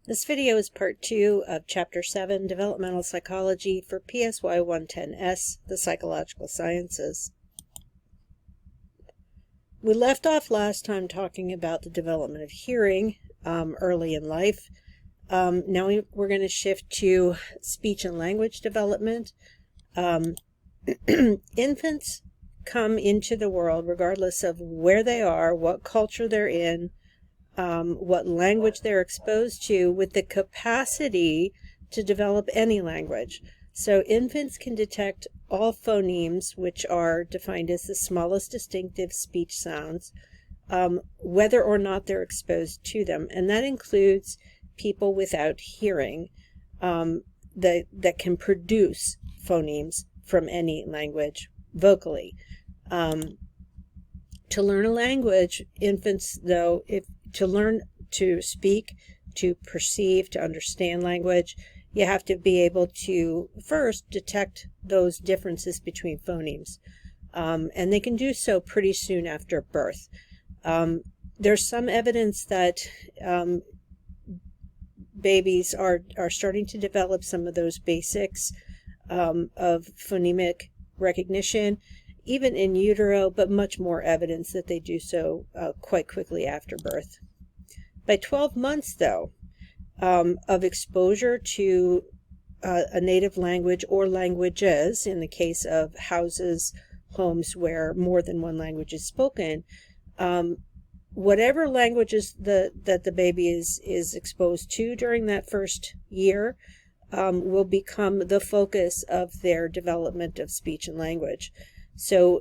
This video is part 2 of Chapter 7, Developmental Psychology for PSY 110S, the Psychological Sciences. We left off last time talking about the development of hearing early in life. Now we're going to shift to speech and language development. Infants come into the world regardless of where they are, what culture they're in, what language they're exposed to, with the capacity to develop any language. So infants can detect all phonemes, which are defined as the smallest distinctive speech sounds, whether or not they're exposed to them. And that includes people without hearing that can produce phonemes from any language vocally. To learn a language, infants, though, to learn to speak, to perceive, to understand language, you have to be able to first detect those differences between phonemes. And they can do so pretty soon after birth. There's some evidence that babies are starting to develop some of those basics of phonemic recognition, even in utero, but much more evidence that they do so quite quickly after birth. By 12 months, though, of exposure to a native language or languages, in the case of houses, homes where more than one language is spoken, whatever languages that the baby is exposed to during that first year will become the focus of their development of speech and language. So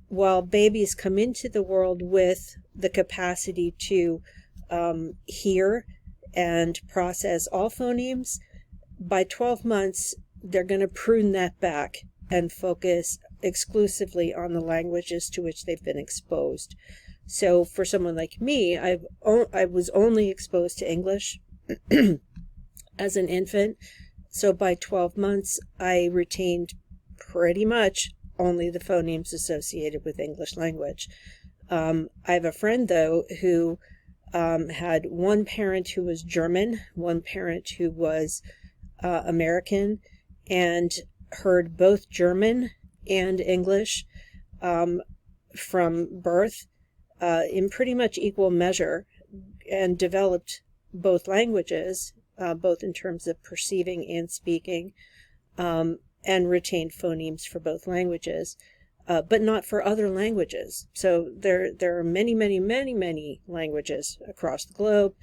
while babies come into the world with the capacity to hear and process all phonemes, by 12 months they're going to prune that back and focus exclusively on the languages to which they've been exposed. So for someone like me, I was only exposed to English as an infant. So by 12 months, I retained pretty much only the phonemes associated with English language. I have a friend, though, who had one parent who was German, one parent who was American, and heard both German and English from birth in pretty much equal measure, and developed both languages, both in terms of perceiving and speaking, and retained phonemes for both languages, but not for other languages. So there are many, many, many, many languages across the globe.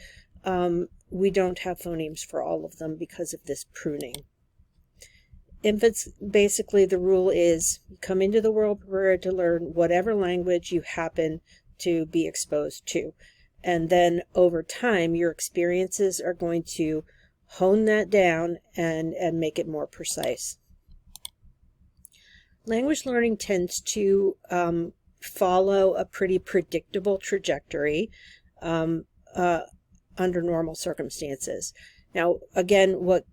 We don't have phonemes for all of them because of this pruning. Infants, basically the rule is you come into the world prepared to learn whatever language you happen to be exposed to. And then over time, your experiences are going to hone that down and make it more precise. Language learning tends to follow a pretty predictable trajectory under normal circumstances. Now, again, what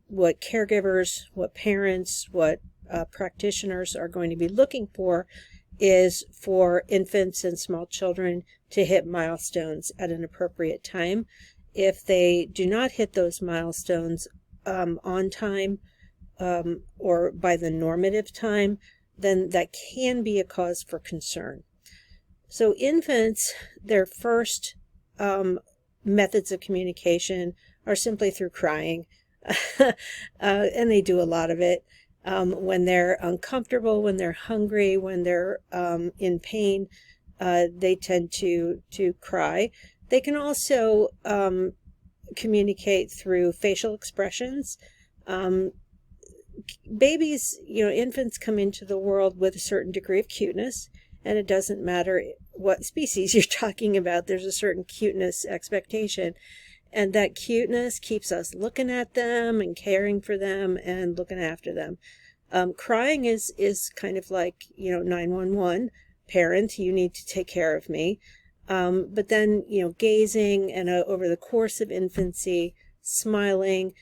caregivers, what parents, what practitioners are going to be looking for is for infants and small children to hit milestones at an appropriate time. If they do not hit those milestones on time or by the normative time, then that can be a cause for concern. So infants, their first methods of communication are simply through crying, and they do a lot of it. When they're uncomfortable, when they're hungry, when they're in pain, they tend to cry. They can also communicate through facial expressions. Babies, infants come into the world with a certain degree of cuteness, and it doesn't matter what species you're talking about, there's a certain cuteness expectation. And that cuteness keeps us looking at them and caring for them and looking after them. Crying is kind of like, 911, parent, you need to take care of me. But then, gazing and over the course of infancy, smiling,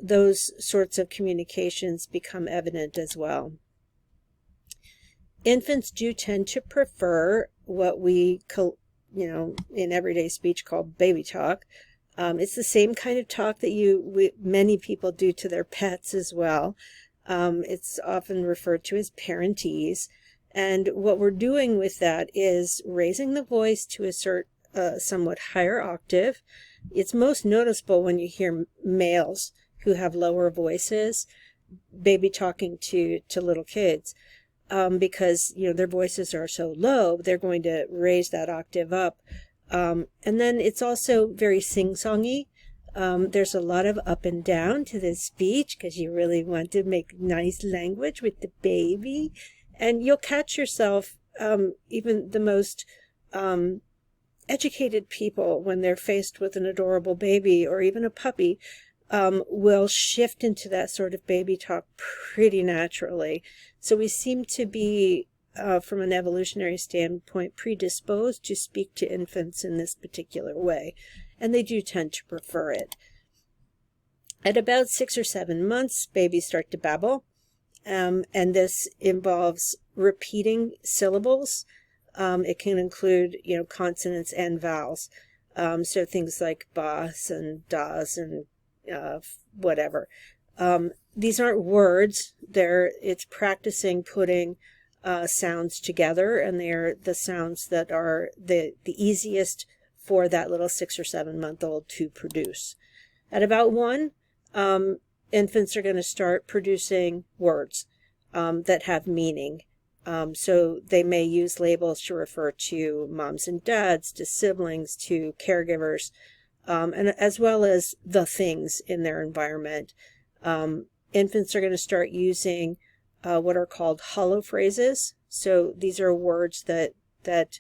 those sorts of communications become evident as well. Infants do tend to prefer what we, in everyday speech call baby talk. It's the same kind of talk that many people do to their pets as well. It's often referred to as parentese. And what we're doing with that is raising the voice to assert a somewhat higher octave. It's most noticeable when you hear males who have lower voices, baby talking to little kids, because their voices are so low, they're going to raise that octave up. And then it's also very sing-songy. There's a lot of up and down to this speech because you really want to make nice language with the baby. And you'll catch yourself, even the most educated people, when they're faced with an adorable baby or even a puppy, will shift into that sort of baby talk pretty naturally. So we seem to be, from an evolutionary standpoint, predisposed to speak to infants in this particular way, and they do tend to prefer it. At about 6 or 7 months, babies start to babble, and this involves repeating syllables. It can include, consonants and vowels, so things like bas and das and whatever. These aren't words. It's practicing putting sounds together, and they're the sounds that are the easiest for that little 6 or 7 month old to produce. At about 1, infants are going to start producing words that have meaning. So they may use labels to refer to moms and dads, to siblings, to caregivers, and as well as the things in their environment. Infants are going to start using what are called hollow phrases. So these are words that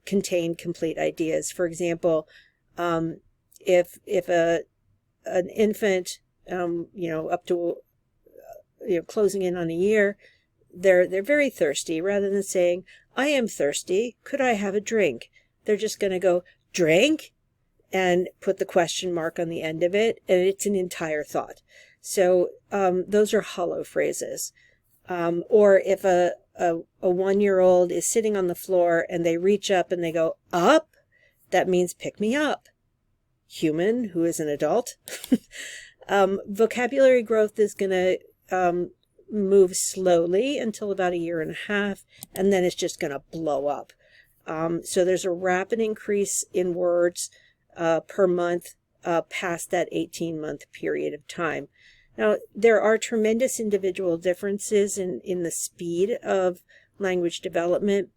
contain complete ideas. For example, if an infant, up to closing in on a year, they're very thirsty, rather than saying, "I am thirsty, could I have a drink?" They're just going to go, "Drink?" and put the question mark on the end of it, and it's an entire thought. So those are hollow phrases. Or if a 1-year-old is sitting on the floor and they reach up and they go, "Up," that means pick me up. Human, who is an adult. Vocabulary growth is going to move slowly until about 1.5 years, and then it's just going to blow up. So there's a rapid increase in words per month past that 18-month period of time. Now, there are tremendous individual differences in the speed of language development,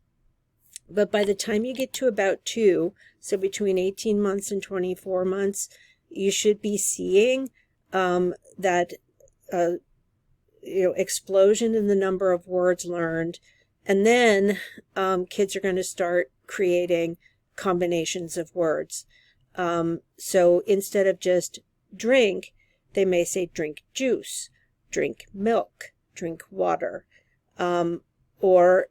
but by the time you get to about 2, so between 18 months and 24 months, you should be seeing that explosion in the number of words learned, and then kids are going to start creating combinations of words. So instead of just drink, they may say drink juice, drink milk, drink water, or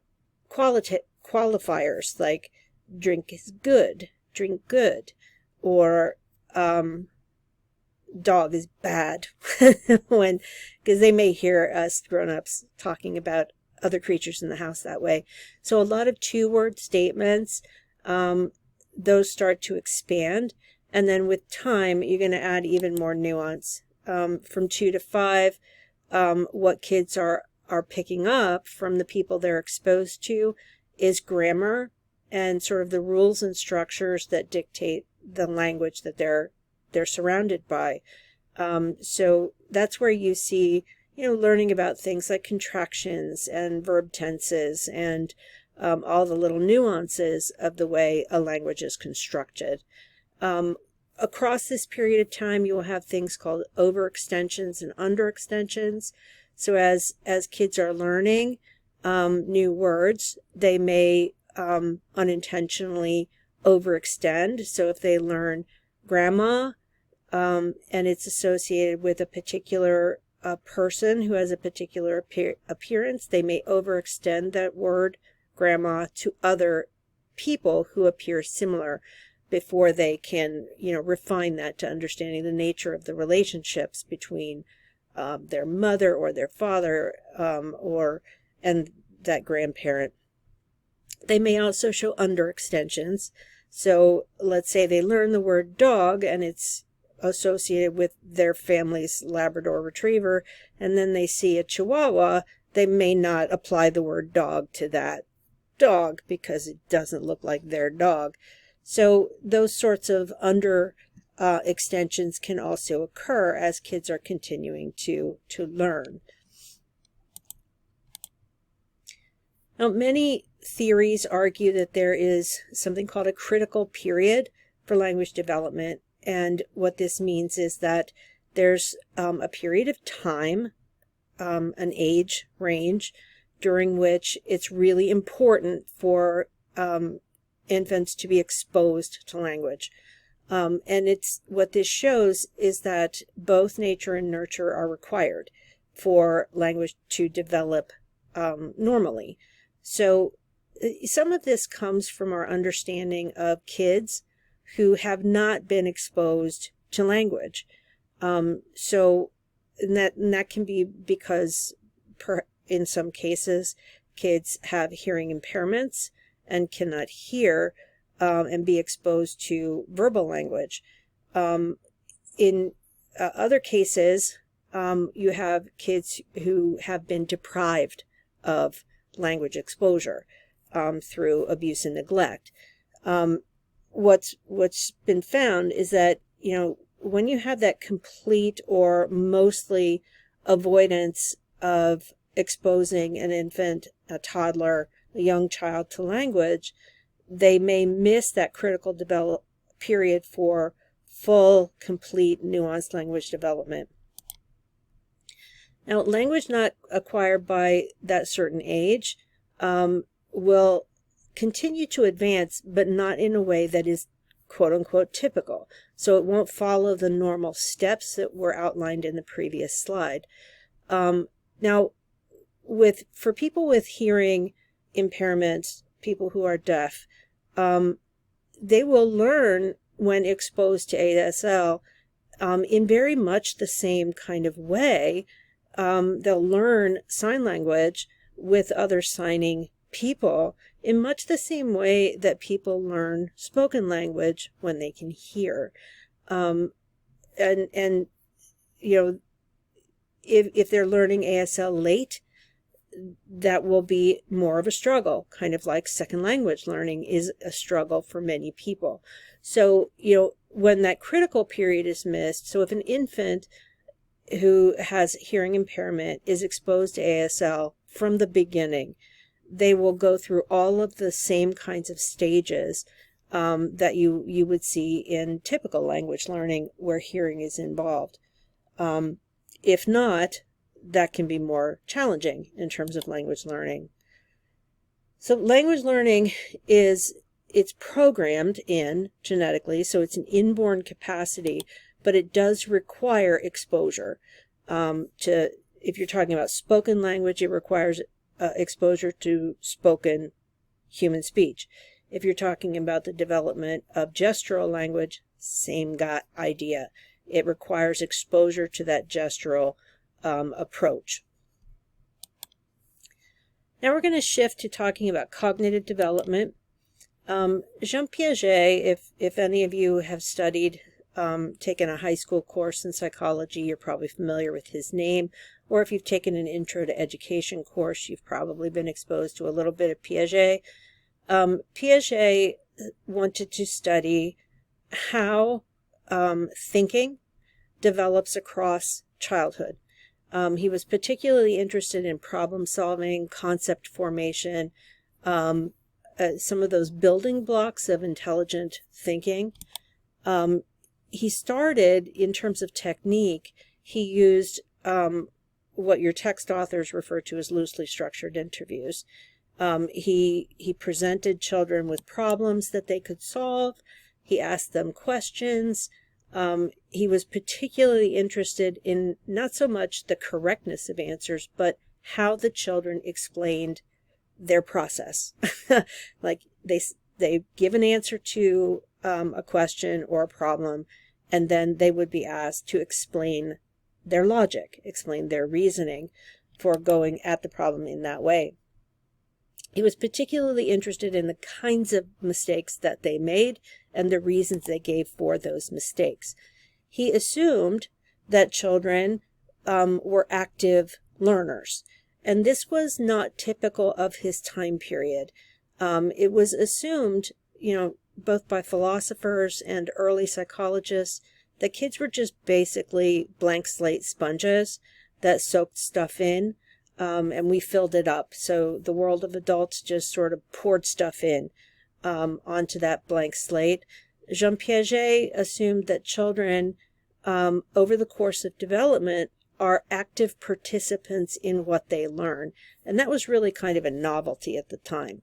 qualifiers like drink is good, drink good, or dog is bad, because they may hear us grown-ups talking about other creatures in the house that way. So a lot of 2-word statements, those start to expand, and then with time you're going to add even more nuance. From 2 to 5, what kids are picking up from the people they're exposed to is grammar and sort of the rules and structures that dictate the language that they're surrounded by. So that's where you see, learning about things like contractions and verb tenses and all the little nuances of the way a language is constructed. Across this period of time, you will have things called overextensions and underextensions. So as kids are learning new words, they may unintentionally overextend. So if they learn grandma, and it's associated with a particular person who has a particular appearance, they may overextend that word grandma to other people who appear similar before they can, refine that to understanding the nature of the relationships between their mother or their father and that grandparent. They may also show underextensions. So let's say they learn the word dog and it's associated with their family's Labrador Retriever, and then they see a Chihuahua, they may not apply the word dog to that dog because it doesn't look like their dog. So those sorts of extensions can also occur as kids are continuing to learn. Now, many theories argue that there is something called a critical period for language development, and what this means is that there's a period of time, an age range, during which it's really important for infants to be exposed to language. And it's what this shows is that both nature and nurture are required for language to develop normally. So some of this comes from our understanding of kids who have not been exposed to language. And that can be because in some cases kids have hearing impairments and cannot hear and be exposed to verbal language. In other cases, you have kids who have been deprived of language exposure through abuse and neglect. What's been found is that, when you have that complete or mostly avoidance of exposing an infant, a toddler, a young child to language, they may miss that critical period for full, complete, nuanced language development. Now, language not acquired by that certain age will continue to advance, but not in a way that is quote-unquote typical. So it won't follow the normal steps that were outlined in the previous slide. Now, for people with hearing impairments, people who are deaf, they will learn when exposed to ASL in very much the same kind of way. They'll learn sign language with other signing people in much the same way that people learn spoken language when they can hear. If they're learning ASL late, that will be more of a struggle, kind of like second language learning is a struggle for many people. So, when that critical period is missed, so if an infant who has hearing impairment is exposed to ASL from the beginning, they will go through all of the same kinds of stages that you would see in typical language learning where hearing is involved. If not, that can be more challenging in terms of language learning. So language learning it's programmed in genetically, so it's an inborn capacity, but it does require exposure. If you're talking about spoken language, it requires exposure to spoken human speech. If you're talking about the development of gestural language, same idea. It requires exposure to that gestural approach. Now we're going to shift to talking about cognitive development. Jean Piaget, if any of you have studied, taken a high school course in psychology, you're probably familiar with his name. Or if you've taken an intro to education course, you've probably been exposed to a little bit of Piaget. Piaget wanted to study how thinking develops across childhood. He was particularly interested in problem solving, concept formation, some of those building blocks of intelligent thinking. He started, in terms of technique, he used what your text authors refer to as loosely structured interviews. He presented children with problems that they could solve. He asked them questions. He was particularly interested in not so much the correctness of answers, but how the children explained their process. Like they give an answer to a question or a problem, and then they would be asked to explain their logic, explain their reasoning for going at the problem in that way. He was particularly interested in the kinds of mistakes that they made and the reasons they gave for those mistakes. He assumed that children were active learners, and this was not typical of his time period. It was assumed, both by philosophers and early psychologists, that kids were just basically blank slate sponges that soaked stuff in, and we filled it up. So the world of adults just sort of poured stuff in onto that blank slate. Jean Piaget assumed that children, over the course of development, are active participants in what they learn. And that was really kind of a novelty at the time.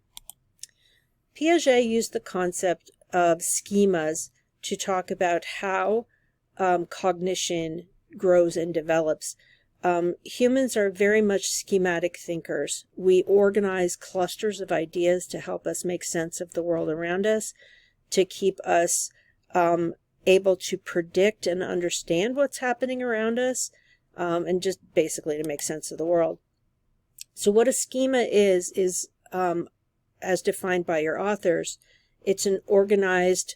Piaget used the concept of schemas to talk about how cognition grows and develops. Humans are very much schematic thinkers. We organize clusters of ideas to help us make sense of the world around us, to keep us able to predict and understand what's happening around us, and just basically to make sense of the world. So what a schema is as defined by your authors, it's an organized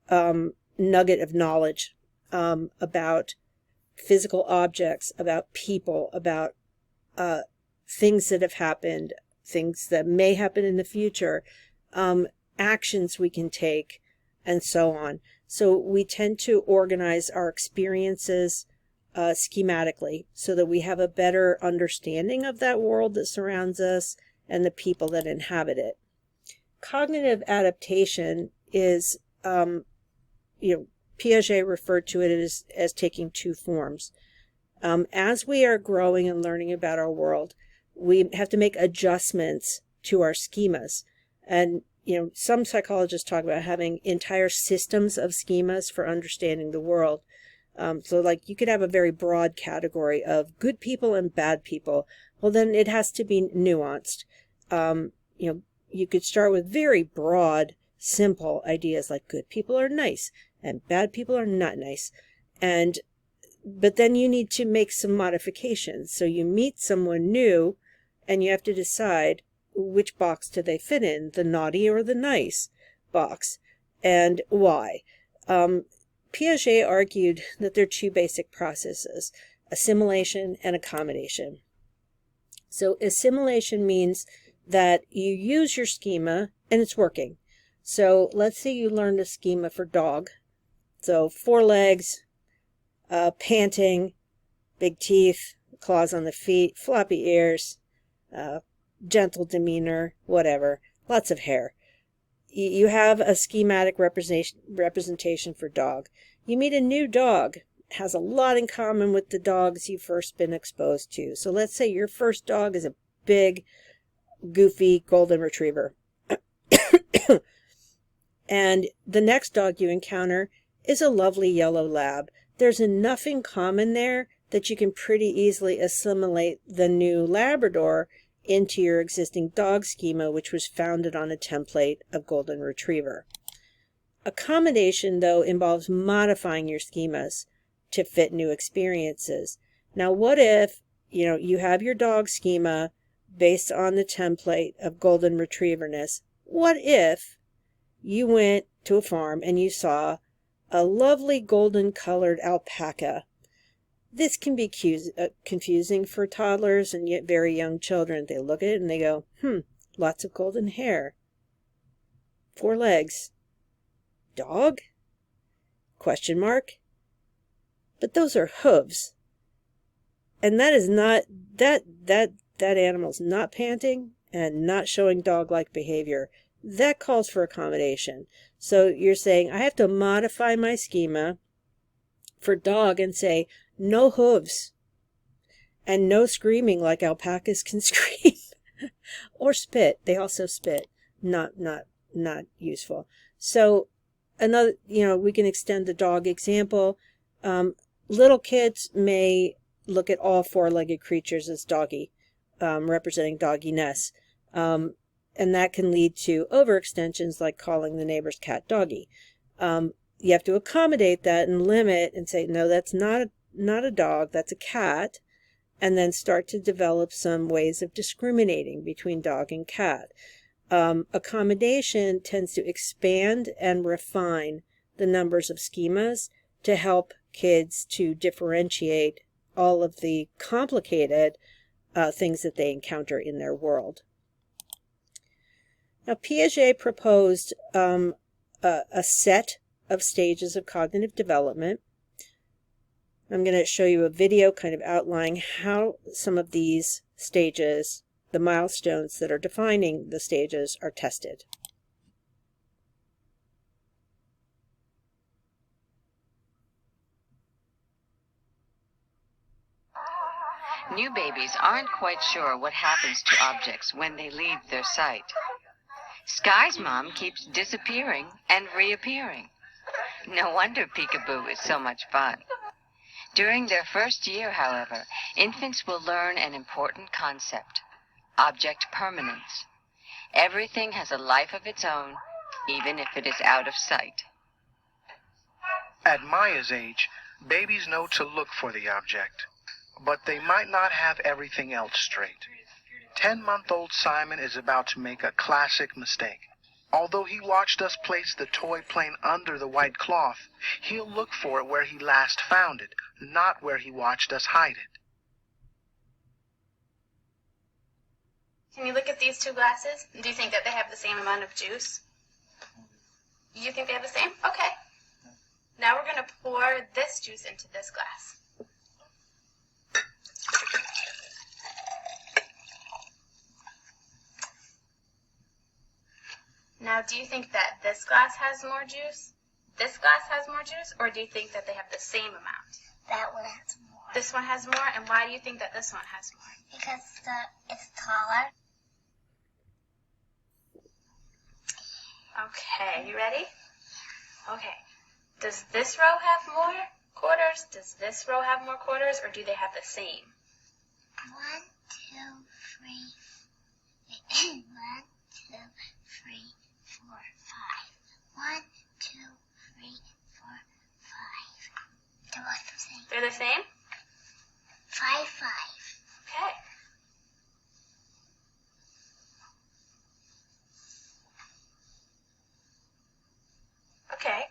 nugget of knowledge about physical objects, about people, about things that have happened, things that may happen in the future, actions we can take, and so on. So we tend to organize our experiences schematically so that we have a better understanding of that world that surrounds us and the people that inhabit it. Cognitive adaptation is, Piaget referred to it as taking two forms. As we are growing and learning about our world, we have to make adjustments to our schemas. And, some psychologists talk about having entire systems of schemas for understanding the world. So like you could have a very broad category of good people and bad people. Well, then it has to be nuanced. You could start with very broad, simple ideas like good people are nice and bad people are not nice. But then you need to make some modifications. So you meet someone new and you have to decide which box do they fit in, the naughty or the nice box, and why. Piaget argued that there are two basic processes, assimilation and accommodation. So assimilation means that you use your schema and it's working. So let's say you learned a schema for dog. So 4 legs, panting, big teeth, claws on the feet, floppy ears, gentle demeanor, whatever, lots of hair. You have a schematic representation for dog. You meet a new dog, has a lot in common with the dogs you've first been exposed to. So let's say your first dog is a big, goofy golden retriever. And the next dog you encounter is a lovely yellow lab. There's enough in common there that you can pretty easily assimilate the new Labrador into your existing dog schema, which was founded on a template of golden retriever. Accommodation, though, involves modifying your schemas to fit new experiences. Now, what if, you have your dog schema based on the template of golden retrieverness? What if you went to a farm and you saw a lovely golden colored alpaca? This can be confusing for toddlers and yet very young children. They look at it and they go, lots of golden hair. 4 legs. Dog? Question mark. But those are hooves. And that is not, that animal's not panting and not showing dog-like behavior. That calls for accommodation. So you're saying, I have to modify my schema for dog and say, no hooves and no screaming like alpacas can scream or spit. They also spit. Not useful. So another, we can extend the dog example. Little kids may look at all 4-legged creatures as doggy, representing dogginess. And that can lead to overextensions like calling the neighbor's cat doggy. You have to accommodate that and limit and say, no, that's not a dog, that's a cat, and then start to develop some ways of discriminating between dog and cat. Accommodation tends to expand and refine the numbers of schemas to help kids to differentiate all of the complicated things that they encounter in their world. Now, Piaget proposed a set of stages of cognitive development. I'm going to show you a video kind of outlining how some of these stages, the milestones that are defining the stages, are tested. New babies aren't quite sure what happens to objects when they leave their sight. Sky's mom keeps disappearing and reappearing. No wonder peekaboo is so much fun. During their first year, however, infants will learn an important concept: object permanence. Everything has a life of its own, even if it is out of sight. At Maya's age, babies know to look for the object, but they might not have everything else straight. 10-month-old Simon is about to make a classic mistake. Although he watched us place the toy plane under the white cloth, he'll look for it where he last found it, not where he watched us hide it. Can you look at these two glasses? Do you think that they have the same amount of juice? You think they have the same? Okay. Now we're going to pour this juice into this glass. Now, do you think that this glass has more juice, this glass has more juice, or do you think that they have the same amount? That one has more. This one has more, and why do you think that this one has more? Because it's taller. Okay, you ready? Okay. Does this row have more quarters? Does this row have more quarters, or do they have the same? 1, 2, 3. 1, 2, 3, 4, 5. 1, 2, 3, 4, 5. They're both the same. They're the same? 5, 5. Okay. Okay.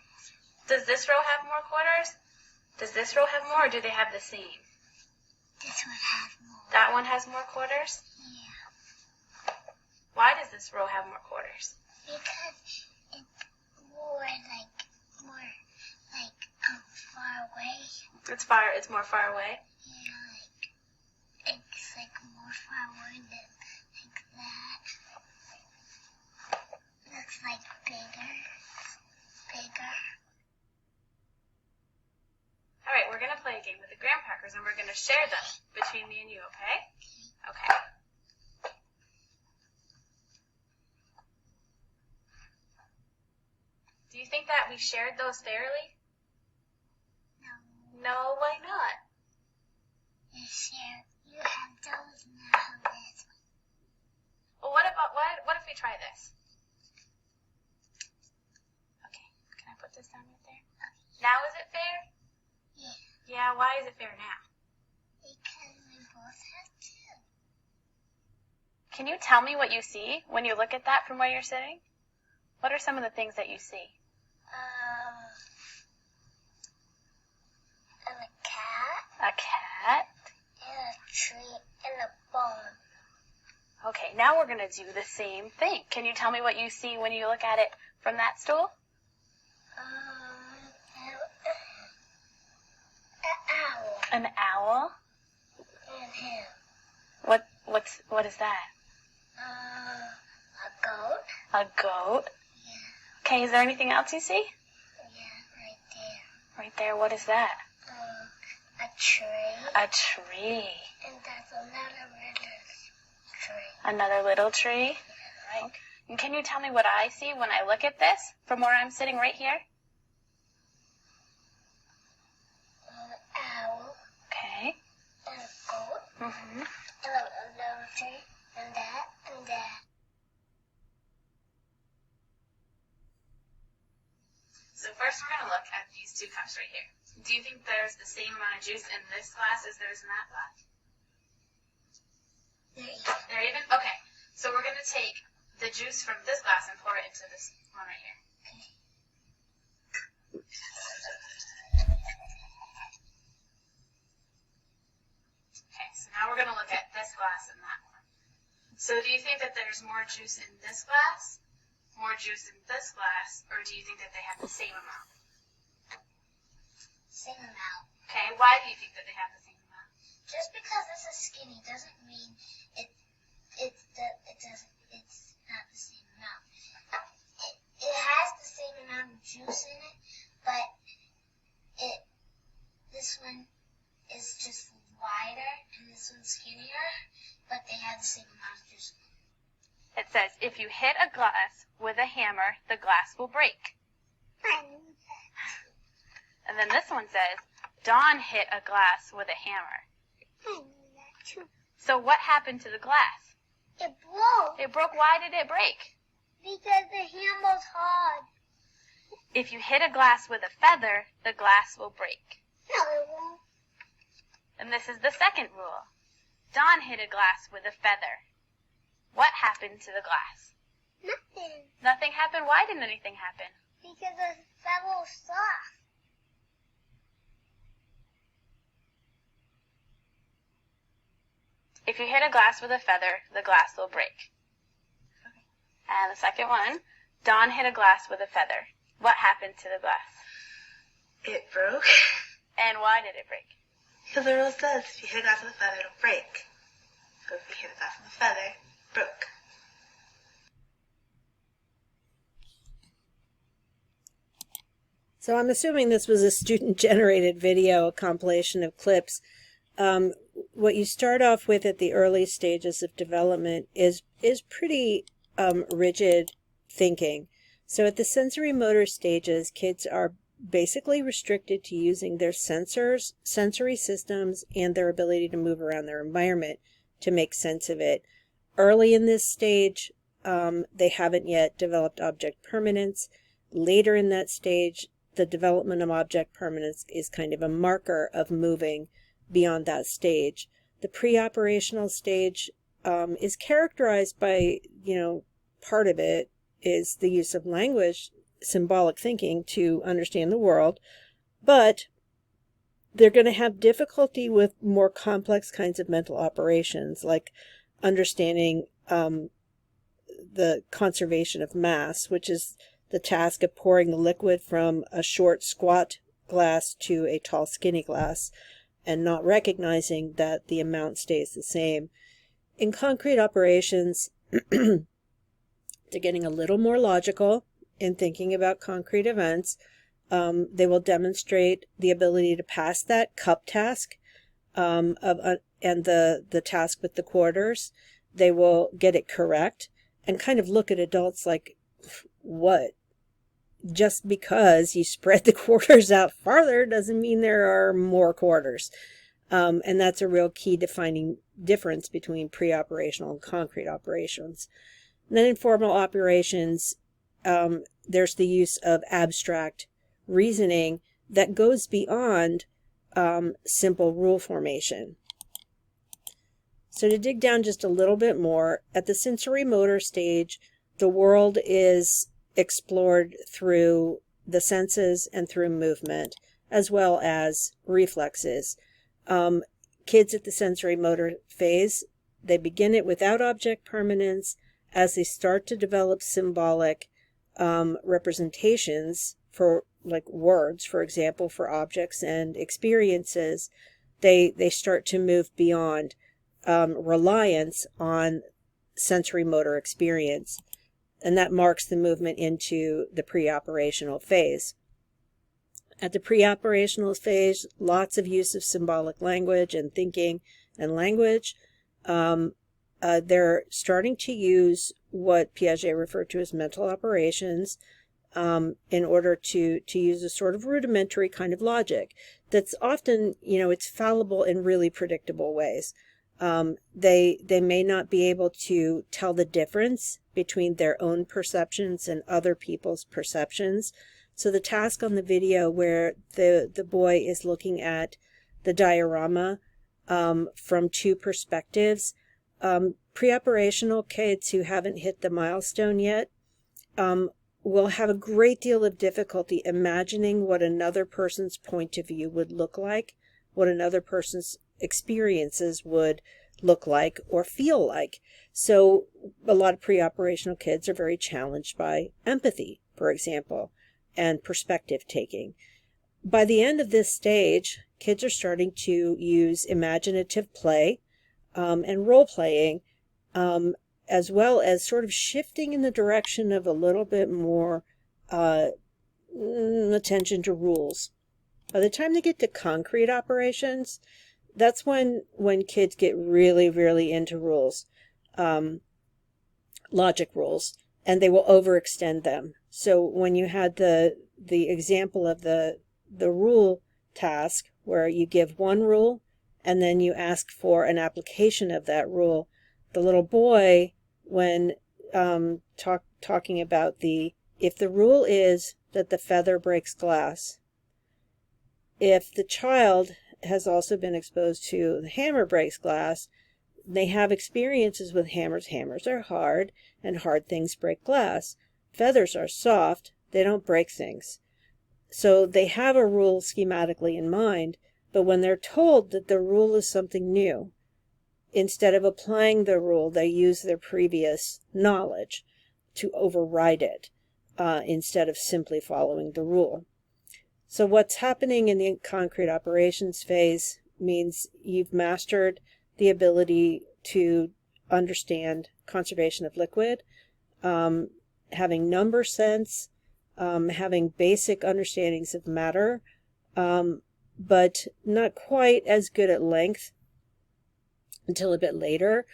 Does this row have more quarters? Does this row have more, or do they have the same? This one has more. That one has more quarters? Yeah. Why does this row have more quarters? Because it's more far away. It's more far away? Yeah, it's more far away than that. Looks bigger. All right, we're going to play a game with the graham crackers, and we're going to share them between me and you, okay? Okay. Do you think that we shared those fairly? No. No, why not? You have those and I have this one. Well, what if we try this? Okay, can I put this down right there? Okay. Now is it fair? Yeah. Yeah, why is it fair now? Because we both have two. Can you tell me what you see when you look at that from where you're sitting? What are some of the things that you see? And a cat. A cat. And a tree and a barn. Okay, now we're going to do the same thing. Can you tell me what you see when you look at it from that stool? An owl. An owl? And him. What is that? A goat. A goat? Yeah. Okay, is there anything else you see? Yeah, right there. Right there, what is that? A tree. A tree. And that's another little tree. Another little tree? Right. And can you tell me what I see when I look at this from where I'm sitting right here? An owl. Okay. And a goat. Mm-hmm. And a little tree. And that. And that. So first we're going to look at these two cups right here. Do you think there's the same amount of juice in this glass as there is in that glass? They're even. They're even? Okay. So we're going to take the juice from this glass and pour it into this one right here. Okay, so now we're going to look at this glass and that one. So do you think that there's more juice in this glass, more juice in this glass, or do you think that they have the same amount? Same amount. Okay, why do you think that they have the same amount? Just because this is skinny doesn't mean it's not the same amount. It has the same amount of juice in it, but this one is just wider and this one's skinnier, but they have the same amount of juice in it. It says, if you hit a glass with a hammer, the glass will break. I knew that. And then this one says, Dawn hit a glass with a hammer. I knew that too. So what happened to the glass? It broke It broke. Why did it break? because the hammer's hard. If you hit a glass with a feather, the glass will break. No, it won't. And this is the second rule. Dawn hit a glass with a feather. What happened to the glass? Nothing. Nothing happened. Why didn't anything happen? Because the feather was soft. If you hit a glass with a feather, the glass will break. And the second one, Dawn hit a glass with a feather. What happened to the glass? It broke. And why did it break? Because the rule says if you hit a glass with a feather, it'll break. So if you hit a glass with a feather, it broke. So I'm assuming this was a student-generated video, a compilation of clips. What you start off with at the early stages of development is pretty rigid thinking. So at the sensory motor stages, kids are basically restricted to using their sensory systems, and their ability to move around their environment to make sense of it. Early in this stage, they haven't yet developed object permanence. Later in that stage, the development of object permanence is kind of a marker of moving beyond that stage. The pre-operational stage is characterized by, part of it is the use of language, symbolic thinking to understand the world, but they're going to have difficulty with more complex kinds of mental operations, like understanding the conservation of mass, which is the task of pouring the liquid from a short, squat glass to a tall, skinny glass, and not recognizing that the amount stays the same. In concrete operations, they're getting a little more logical in thinking about concrete events. They will demonstrate the ability to pass that cup task and the task with the quarters. They will get it correct and kind of look at adults like, what? Just because you spread the quarters out farther doesn't mean there are more quarters. And that's a real key defining difference between pre-operational and concrete operations. And then in formal operations, there's the use of abstract reasoning that goes beyond simple rule formation. So to dig down just a little bit more, at the sensory motor stage, the world is explored through the senses and through movement, as well as reflexes. Kids at the sensory motor phase, they begin it without object permanence. As they start to develop symbolic representations for, like words, for example, for objects and experiences, they start to move beyond reliance on sensory motor experience. And that marks the movement into the pre-operational phase. At the pre-operational phase, lots of use of symbolic language and thinking and language. They're starting to use what Piaget referred to as mental operations in order to use a sort of rudimentary kind of logic that's often, it's fallible in really predictable ways. They may not be able to tell the difference between their own perceptions and other people's perceptions. So the task on the video where the boy is looking at the diorama from two perspectives, Preoperational kids who haven't hit the milestone yet will have a great deal of difficulty imagining what another person's point of view would look like, what another person's experiences would look like or feel like. So a lot of preoperational kids are very challenged by empathy, for example, and perspective taking. By the end of this stage, kids are starting to use imaginative play and role playing, as well as sort of shifting in the direction of a little bit more attention to rules. By the time they get to concrete operations, that's when kids get really, really into rules, logic rules, and they will overextend them. So when you had the example of the rule task where you give one rule and then you ask for an application of that rule, the little boy, when talking about if the rule is that the feather breaks glass, if the child has also been exposed to the hammer breaks glass, they have experiences with hammers. Hammers are hard, and hard things break glass. Feathers are soft, they don't break things. So they have a rule schematically in mind, but when they're told that the rule is something new, instead of applying the rule, they use their previous knowledge to override it, instead of simply following the rule. So what's happening in the concrete operations phase means you've mastered the ability to understand conservation of liquid, having number sense, having basic understandings of matter, but not quite as good at length until a bit later.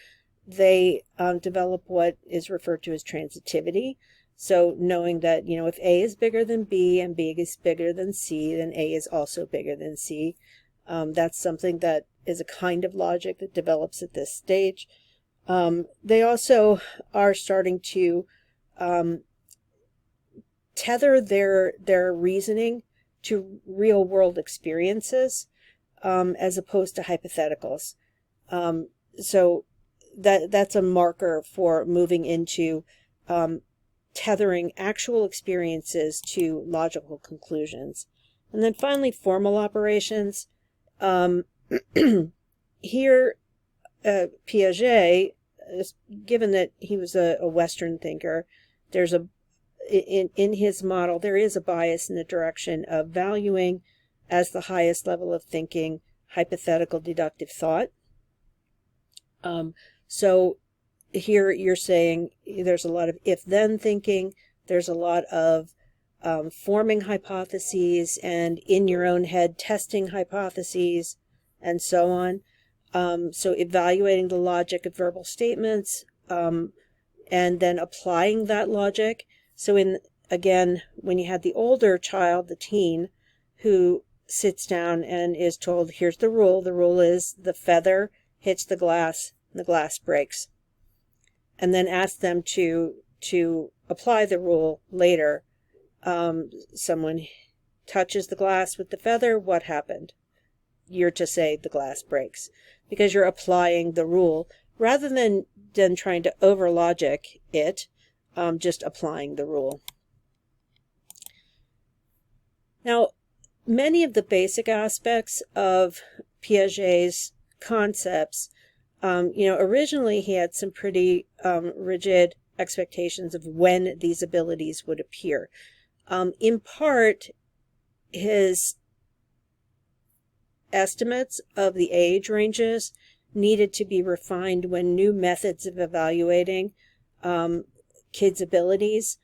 They develop what is referred to as transitivity. So knowing that, if A is bigger than B and B is bigger than C, then A is also bigger than C. That's something that is a kind of logic that develops at this stage. They also are starting to tether their reasoning to real world experiences, as opposed to hypotheticals. So that's a marker for moving into tethering actual experiences to logical conclusions. And then finally, formal operations. Here, Piaget, given that he was a Western thinker, there's in his model, there is a bias in the direction of valuing as the highest level of thinking hypothetical deductive thought. So here you're saying there's a lot of if-then thinking, there's a lot of forming hypotheses and in your own head testing hypotheses and so on. So evaluating the logic of verbal statements, and then applying that logic. So when you had the older child, the teen, who sits down and is told, here's the rule is the feather hits the glass breaks. And then ask them to apply the rule later. Someone touches the glass with the feather, what happened? You're to say the glass breaks, because you're applying the rule rather than trying to over logic it, just applying the rule. Now, many of the basic aspects of Piaget's concepts, originally he had some pretty rigid expectations of when these abilities would appear. In part, his estimates of the age ranges needed to be refined when new methods of evaluating kids' abilities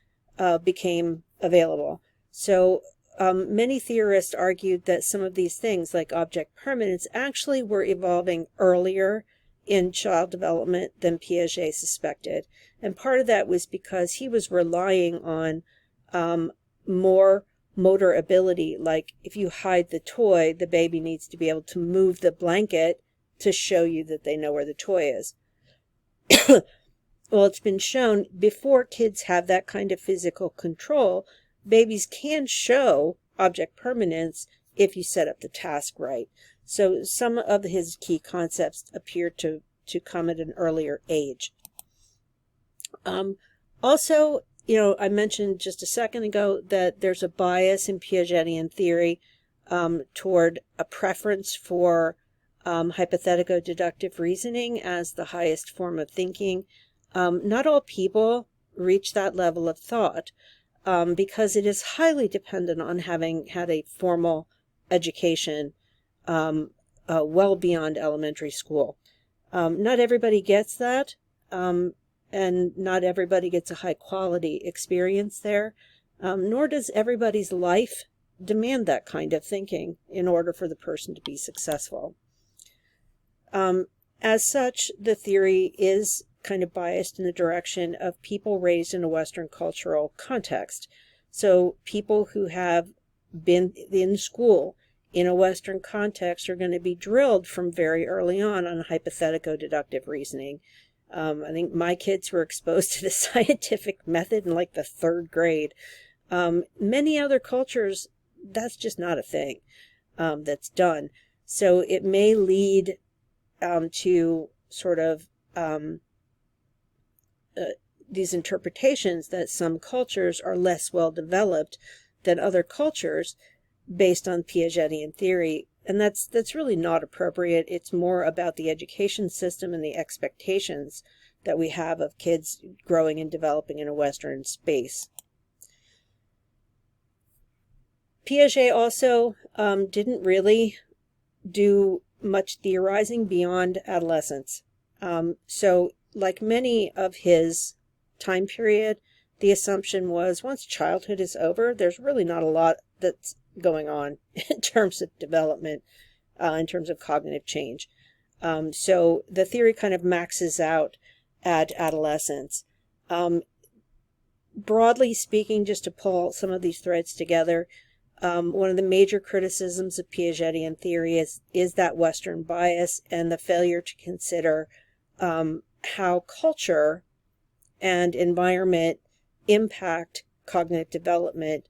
became available. So many theorists argued that some of these things, like object permanence, actually were evolving earlier in child development than Piaget suspected. And part of that was because he was relying on more motor ability. Like if you hide the toy, the baby needs to be able to move the blanket to show you that they know where the toy is. Well, it's been shown before kids have that kind of physical control, babies can show object permanence if you set up the task right. So some of his key concepts appear to to come at an earlier age. Also, I mentioned just a second ago that there's a bias in Piagetian theory toward a preference for hypothetico-deductive reasoning as the highest form of thinking. Not all people reach that level of thought because it is highly dependent on having had a formal education well beyond elementary school. Not everybody gets that, and not everybody gets a high-quality experience there, nor does everybody's life demand that kind of thinking in order for the person to be successful. As such, the theory is kind of biased in the direction of people raised in a Western cultural context. So people who have been in school in a Western context are going to be drilled from very early on hypothetico-deductive reasoning. I think my kids were exposed to the scientific method in like the 3rd grade. Many other cultures, that's just not a thing that's done. So it may lead to sort of these interpretations that some cultures are less well developed than other cultures based on Piagetian theory. And that's really not appropriate. It's more about the education system and the expectations that we have of kids growing and developing in a Western space. Piaget also didn't really do much theorizing beyond adolescence. So like many of his time period, the assumption was once childhood is over, there's really not a lot that's going on in terms of development, in terms of cognitive change. So the theory kind of maxes out at adolescence. Broadly speaking, just to pull some of these threads together, one of the major criticisms of Piagetian theory is that Western bias and the failure to consider how culture and environment impact cognitive development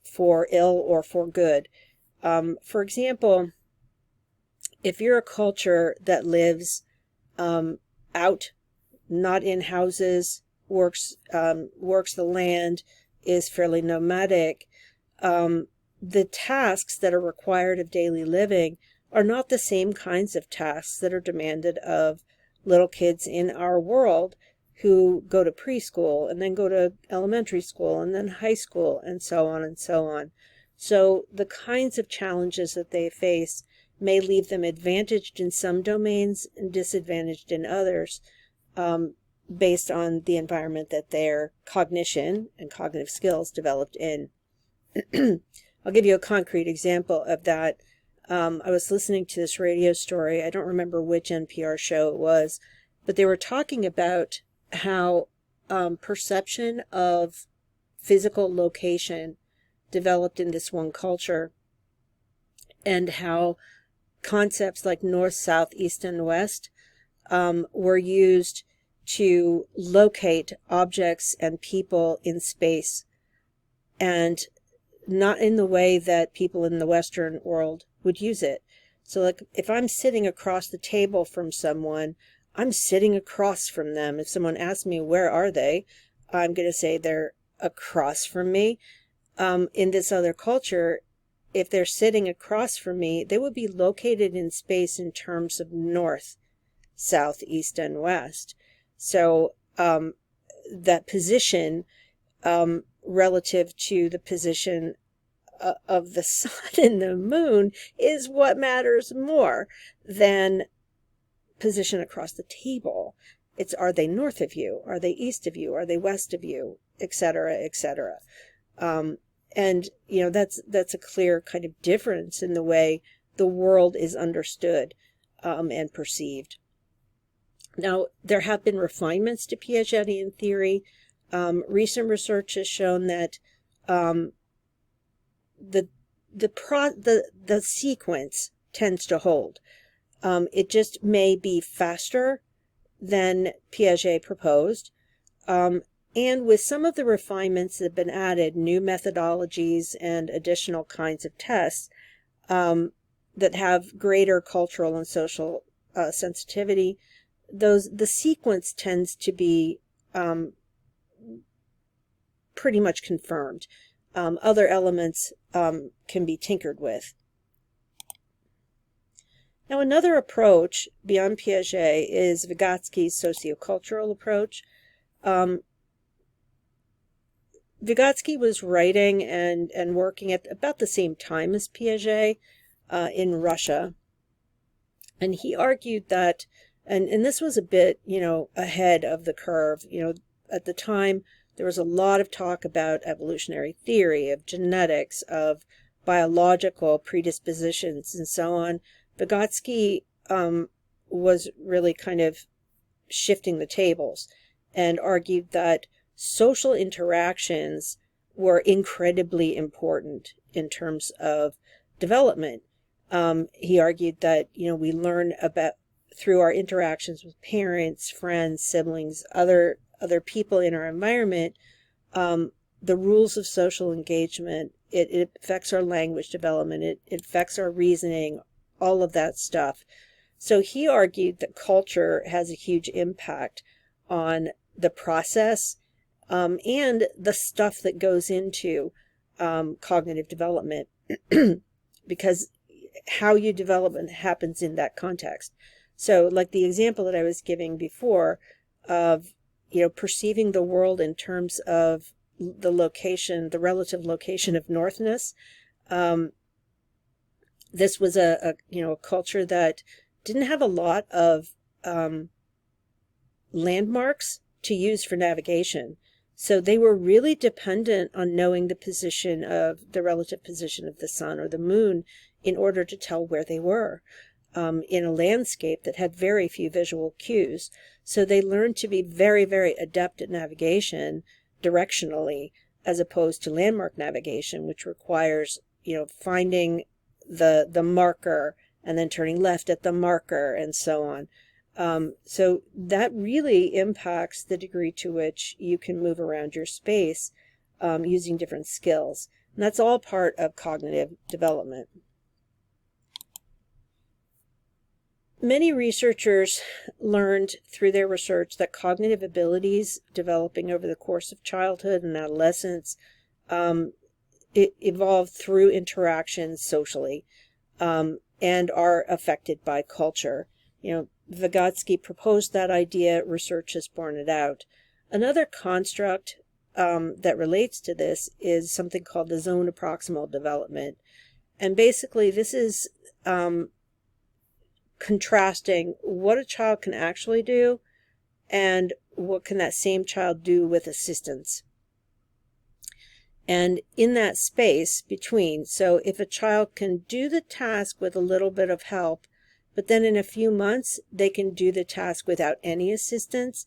for ill or for good. For example, if you're a culture that lives out, not in houses, works the land, is fairly nomadic, the tasks that are required of daily living are not the same kinds of tasks that are demanded of little kids in our world who go to preschool and then go to elementary school and then high school and so on and so on. So the kinds of challenges that they face may leave them advantaged in some domains and disadvantaged in others based on the environment that their cognition and cognitive skills developed in. I'll give you a concrete example of that. I was listening to this radio story. I don't remember which NPR show it was, but they were talking about how perception of physical location developed in this one culture, and how concepts like north, south, east, and west were used to locate objects and people in space, and not in the way that people in the Western world would use it. So like if I'm sitting across the table from someone, I'm sitting across from them. If someone asks me, where are they? I'm going to say they're across from me. In this other culture, if they're sitting across from me, they would be located in space in terms of north, south, east, and west. So that position relative to the position of the sun and the moon is what matters more than position across the table. It's, are they north of you? Are they east of you? Are they west of you? Etc., etc. And, that's a clear kind of difference in the way the world is understood and perceived. Now, there have been refinements to Piagetian theory. Recent research has shown that the sequence tends to hold. It just may be faster than Piaget proposed. And with some of the refinements that have been added, new methodologies and additional kinds of tests that have greater cultural and social sensitivity, the sequence tends to be pretty much confirmed. Other elements can be tinkered with. Now, another approach beyond Piaget is Vygotsky's sociocultural approach. Vygotsky was writing and working at about the same time as Piaget in Russia. And he argued that, and this was a bit, ahead of the curve. At the time, there was a lot of talk about evolutionary theory, of genetics, of biological predispositions, and so on. Vygotsky was really kind of shifting the tables and argued that social interactions were incredibly important in terms of development. He argued that, we learn about through our interactions with parents, friends, siblings, other people in our environment, the rules of social engagement. It affects our language development. It affects our reasoning, all of that stuff. So he argued that culture has a huge impact on the process and the stuff that goes into cognitive development, because how you develop happens in that context. So like the example that I was giving before of, perceiving the world in terms of the location, the relative location of northness. This was a culture that didn't have a lot of landmarks to use for navigation. So they were really dependent on knowing the relative position of the sun or the moon in order to tell where they were in a landscape that had very few visual cues. So they learned to be very, very adept at navigation directionally, as opposed to landmark navigation, which requires, finding the marker and then turning left at the marker and so on. So that really impacts the degree to which you can move around your space using different skills. And that's all part of cognitive development. Many researchers learned through their research that cognitive abilities developing over the course of childhood and adolescence evolve through interactions socially and are affected by culture. Vygotsky proposed that idea. Research has borne it out. Another construct that relates to this is something called the zone of proximal development. And basically this is contrasting what a child can actually do and what can that same child do with assistance. And in that space between, so if a child can do the task with a little bit of help, but then in a few months they can do the task without any assistance,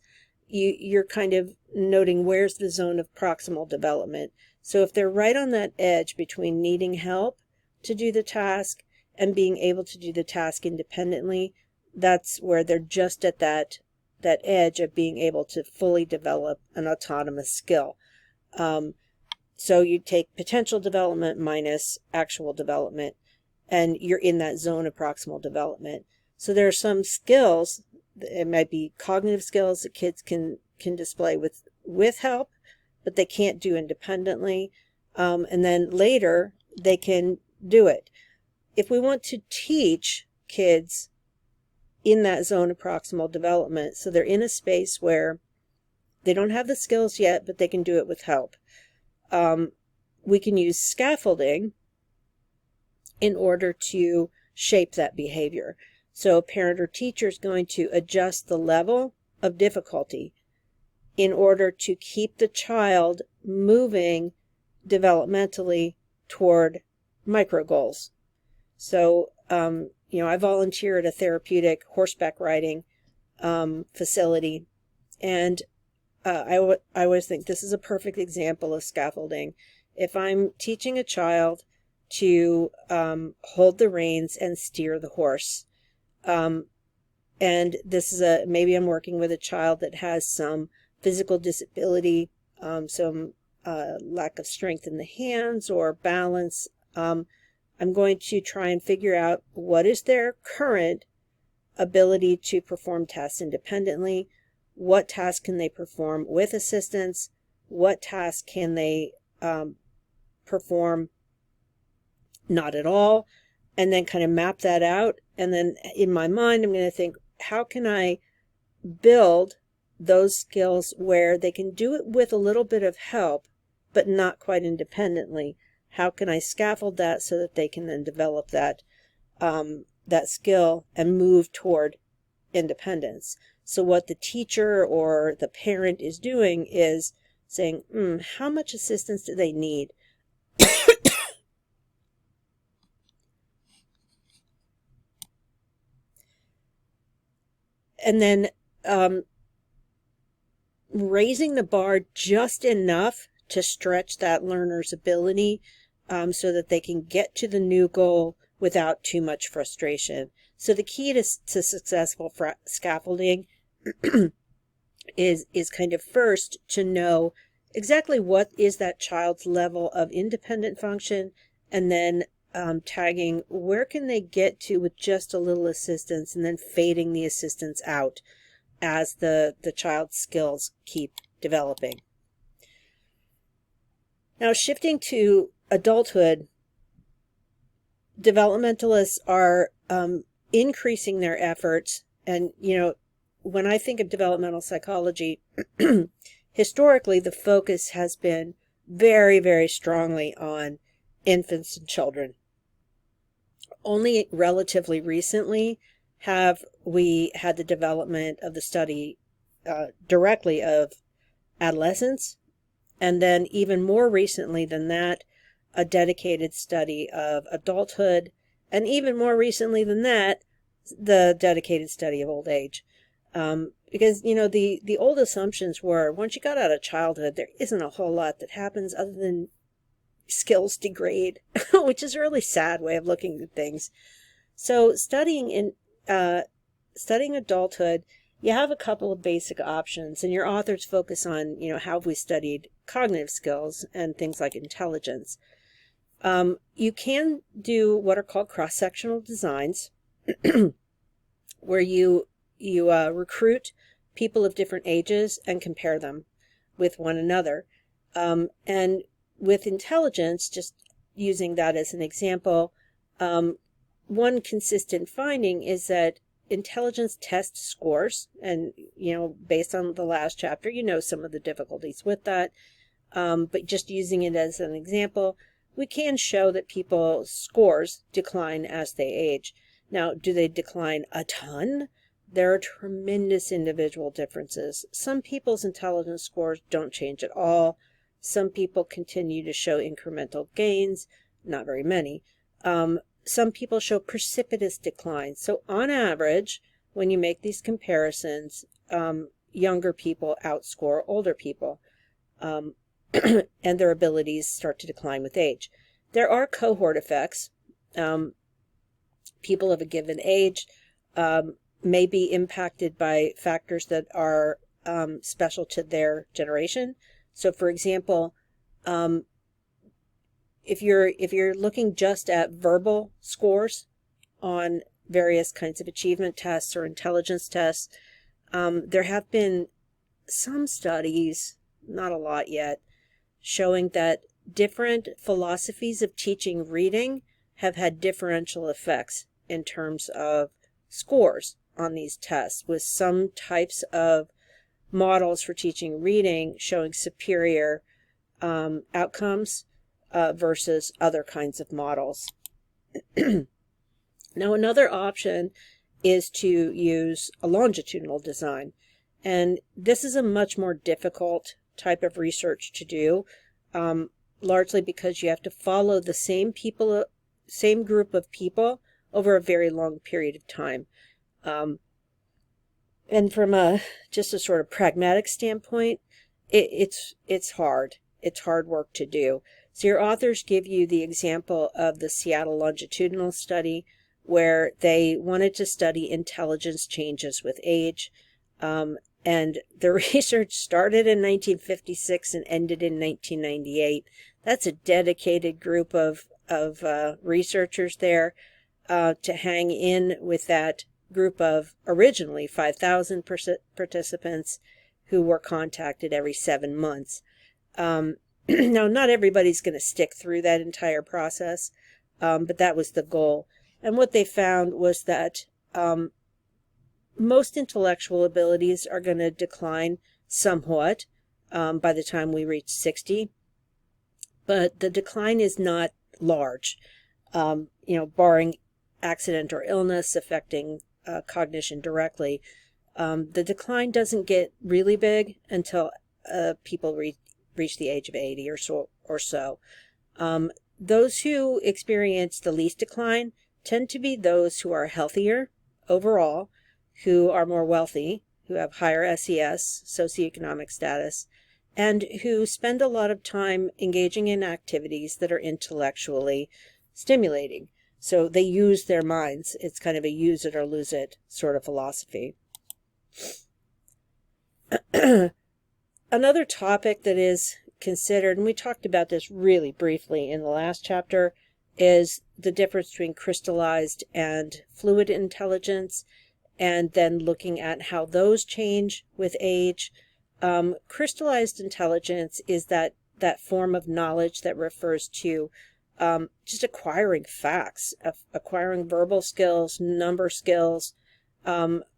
you're kind of noting where's the zone of proximal development. So if they're right on that edge between needing help to do the task and being able to do the task independently, that's where they're just at that edge of being able to fully develop an autonomous skill. So you take potential development minus actual development, and you're in that zone of proximal development. So there are some skills, it might be cognitive skills that kids can display with help, but they can't do independently. And then later they can do it. If we want to teach kids in that zone of proximal development, so they're in a space where they don't have the skills yet, but they can do it with help, we can use scaffolding in order to shape that behavior. So a parent or teacher is going to adjust the level of difficulty in order to keep the child moving developmentally toward micro goals. So, I volunteer at a therapeutic horseback riding facility, and I always think this is a perfect example of scaffolding. If I'm teaching a child to hold the reins and steer the horse, and this is maybe I'm working with a child that has some physical disability, some lack of strength in the hands or balance, I'm going to try and figure out what is their current ability to perform tasks independently, what tasks can they perform with assistance, what tasks can they perform not at all, and then kind of map that out. And then in my mind, I'm going to think, how can I build those skills where they can do it with a little bit of help, but not quite independently? How can I scaffold that so that they can then develop that that skill and move toward independence? So what the teacher or the parent is doing is saying, how much assistance do they need? And then raising the bar just enough to stretch that learner's ability so that they can get to the new goal without too much frustration. So the key to successful scaffolding is kind of first to know exactly what is that child's level of independent function, and then tagging where can they get to with just a little assistance, and then fading the assistance out as the child's skills keep developing. Now, shifting to adulthood, developmentalists are increasing their efforts. And, when I think of developmental psychology, historically, the focus has been very, very strongly on infants and children. Only relatively recently have we had the development of the study directly of adolescents, and then even more recently than that, a dedicated study of adulthood, and even more recently than that, the dedicated study of old age. Because, the old assumptions were, once you got out of childhood, there isn't a whole lot that happens other than skills degrade, which is a really sad way of looking at things. So studying adulthood, you have a couple of basic options, and your authors focus on, how have we studied cognitive skills and things like intelligence. You can do what are called cross-sectional designs, where you recruit people of different ages and compare them with one another. And with intelligence, just using that as an example, one consistent finding is that intelligence test scores, and, based on the last chapter, some of the difficulties with that, but just using it as an example, we can show that people's scores decline as they age. Now, do they decline a ton? There are tremendous individual differences. Some people's intelligence scores don't change at all. Some people continue to show incremental gains, not very many. Some people show precipitous declines. So on average, when you make these comparisons, younger people outscore older people, and their abilities start to decline with age. There are cohort effects. People of a given age may be impacted by factors that are special to their generation. So, for example, if you're looking just at verbal scores on various kinds of achievement tests or intelligence tests, there have been some studies, not a lot yet, showing that different philosophies of teaching reading have had differential effects in terms of scores on these tests, with some types of models for teaching reading showing superior outcomes versus other kinds of models. Now, another option is to use a longitudinal design, and this is a much more difficult type of research to do, largely because you have to follow the same group of people over a very long period of time. And from just a sort of pragmatic standpoint, it's hard. It's hard work to do. So your authors give you the example of the Seattle longitudinal study, where they wanted to study intelligence changes with age. And the research started in 1956 and ended in 1998. That's a dedicated group of researchers there to hang in with that group of originally 5,000 participants who were contacted every 7 months. Now, not everybody's going to stick through that entire process, but that was the goal. And what they found was that most intellectual abilities are going to decline somewhat by the time we reach 60, but the decline is not large, barring accident or illness affecting cognition directly. The decline doesn't get really big until people reach the age of 80 or so. Those who experience the least decline tend to be those who are healthier overall, who are more wealthy, who have higher SES, socioeconomic status, and who spend a lot of time engaging in activities that are intellectually stimulating. So they use their minds. It's kind of a use it or lose it sort of philosophy. Another topic that is considered, and we talked about this really briefly in the last chapter, is the difference between crystallized and fluid intelligence, and then looking at how those change with age. Crystallized intelligence is that form of knowledge that refers to just acquiring facts, acquiring verbal skills, number skills.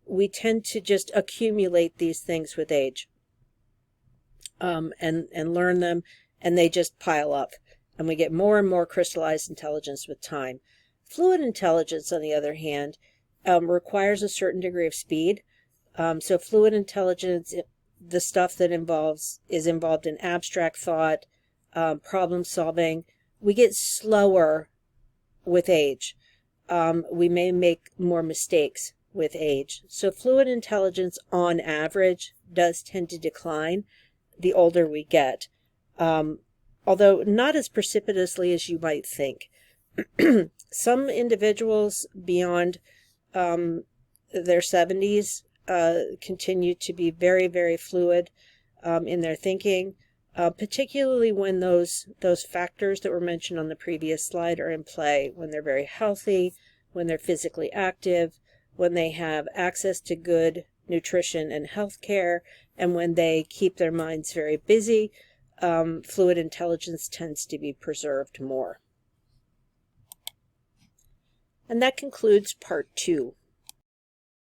We tend to just accumulate these things with age. And learn them, and they just pile up, and we get more and more crystallized intelligence with time. Fluid intelligence, on the other hand, requires a certain degree of speed. So fluid intelligence, the stuff that is involved in abstract thought, problem solving, we get slower with age. We may make more mistakes with age. So fluid intelligence, on average, does tend to decline the older we get, although not as precipitously as you might think. Some individuals beyond their 70s continue to be very, very fluid in their thinking, particularly when those factors that were mentioned on the previous slide are in play, when they're very healthy, when they're physically active, when they have access to good nutrition and health care, and when they keep their minds very busy. Fluid intelligence tends to be preserved more. And that concludes part 2